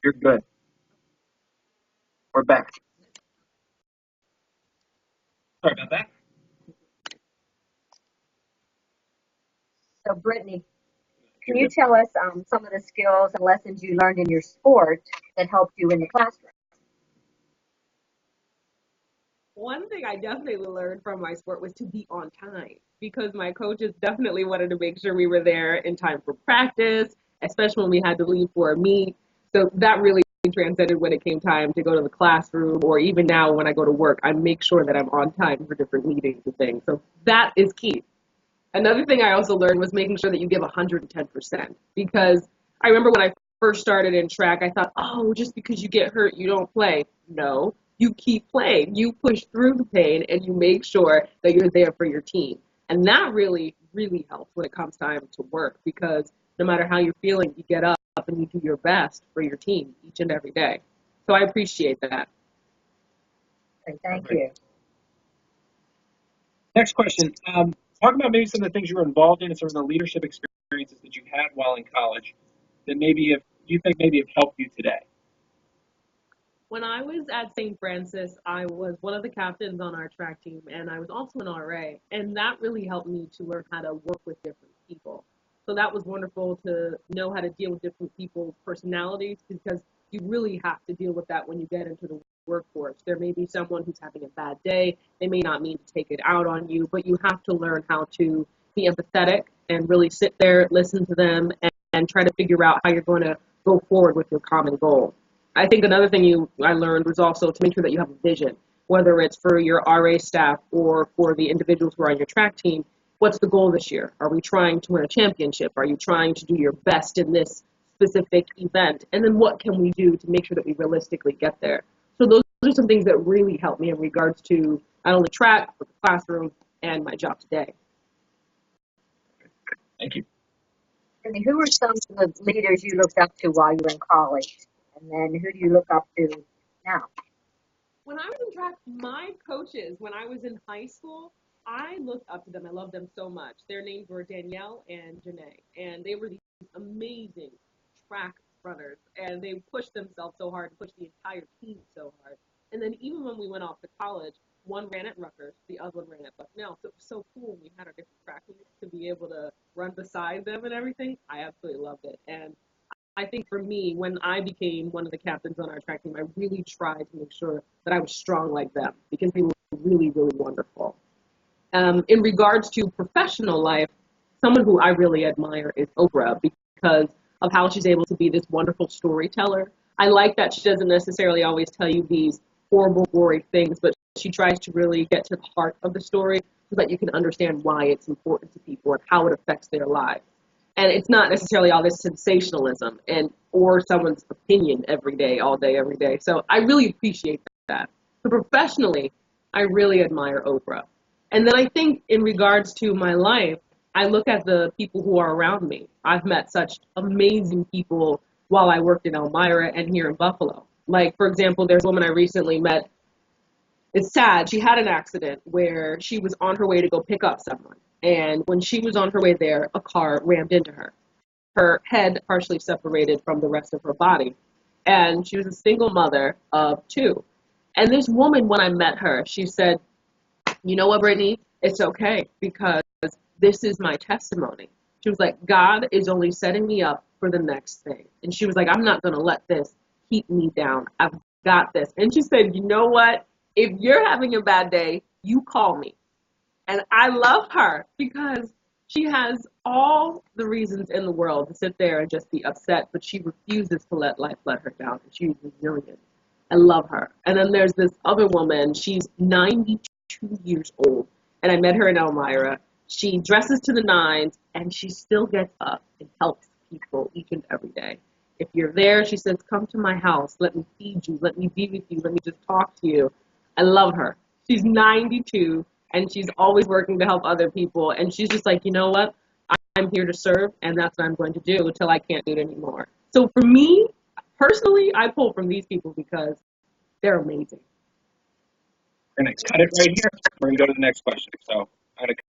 You're good. We're back. Sorry about that. So, Brittni, can you tell us some of the skills and lessons you learned in your sport that helped you in the classroom? One thing I definitely learned from my sport was to be on time because my coaches definitely wanted to make sure we were there in time for practice, especially when we had to leave for a meet. So that really transcended when it came time to go to the classroom, or even now when I go to work, I make sure that I'm on time for different meetings and things. So that is key. Another thing I also learned was making sure that you give 110%, because I remember when I first started in track, I thought, oh, just because you get hurt, you don't play. No, you keep playing. You push through the pain and you make sure that you're there for your team. And that really, really helps when it comes time to work, because no matter how you're feeling, you get up and you do your best for your team each and every day. So I appreciate that. Okay, thank you. Next question. Talk about maybe some of the things you were involved in and some of the leadership experiences that you had while in college that maybe if you think maybe have helped you today. When I was at St. Francis, I was one of the captains on our track team, and I was also an RA, and that really helped me to learn how to work with different people. So that was wonderful to know how to deal with different people's personalities, because you really have to deal with that when you get into the workforce. There may be someone who's having a bad day. They may not mean to take it out on you, but you have to learn how to be empathetic and really sit there, listen to them, and try to figure out how you're going to go forward with your common goal. I think another thing I learned was also to make sure that you have a vision, whether it's for your RA staff or for the individuals who are on your track team. What's the goal this year? Are we trying to win a championship? Are you trying to do your best in this specific event? And then what can we do to make sure that we realistically get there? So those are some things that really helped me in regards to not only track, but the classroom and my job today. Thank you. And who were some of the leaders you looked up to while you were in college? And then who do you look up to now? When I was in track, my coaches, when I was in high school, I looked up to them. I loved them so much. Their names were Danielle and Janae, and they were these amazing track runners, and they pushed themselves so hard, pushed the entire team so hard. And then even when we went off to college, one ran at Rutgers, the other one ran at Bucknell. So it was so cool when we had our different track meets to be able to run beside them and everything. I absolutely loved it. And I think for me, when I became one of the captains on our track team, I really tried to make sure that I was strong like them, because they were really, really wonderful. In regards to professional life, someone who I really admire is Oprah, because of how she's able to be this wonderful storyteller. I like that she doesn't necessarily always tell you these horrible, gory things, but she tries to really get to the heart of the story so that you can understand why it's important to people and how it affects their lives. And it's not necessarily all this sensationalism or someone's opinion every day, all day, every day. So I really appreciate that. So professionally, I really admire Oprah. And then I think in regards to my life, I look at the people who are around me. I've met such amazing people while I worked in Elmira and here in Buffalo. Like, for example, there's a woman I recently met. It's sad. She had an accident where she was on her way to go pick up someone. And when she was on her way there, a car rammed into her. Her head partially separated from the rest of her body. And she was a single mother of two. And this woman, when I met her, she said, you know what, Brittni? It's okay, because this is my testimony. She was like, God is only setting me up for the next thing. And she was like, I'm not going to let this keep me down. I've got this. And she said, you know what? If you're having a bad day, you call me. And I love her because she has all the reasons in the world to sit there and just be upset, but she refuses to let life let her down. And she's resilient. I love her. And then there's this other woman. She's 92 years old. And I met her in Elmira. She dresses to the nines, and she still gets up and helps people each and every day. If you're there, she says, come to my house. Let me feed you. Let me be with you. Let me just talk to you. I love her. She's 92, and she's always working to help other people. And she's just like, you know what? I'm here to serve, and that's what I'm going to do until I can't do it anymore. So for me, personally, I pull from these people because they're amazing. We're going to cut it right here. We're going to go to the next question. So I'm going to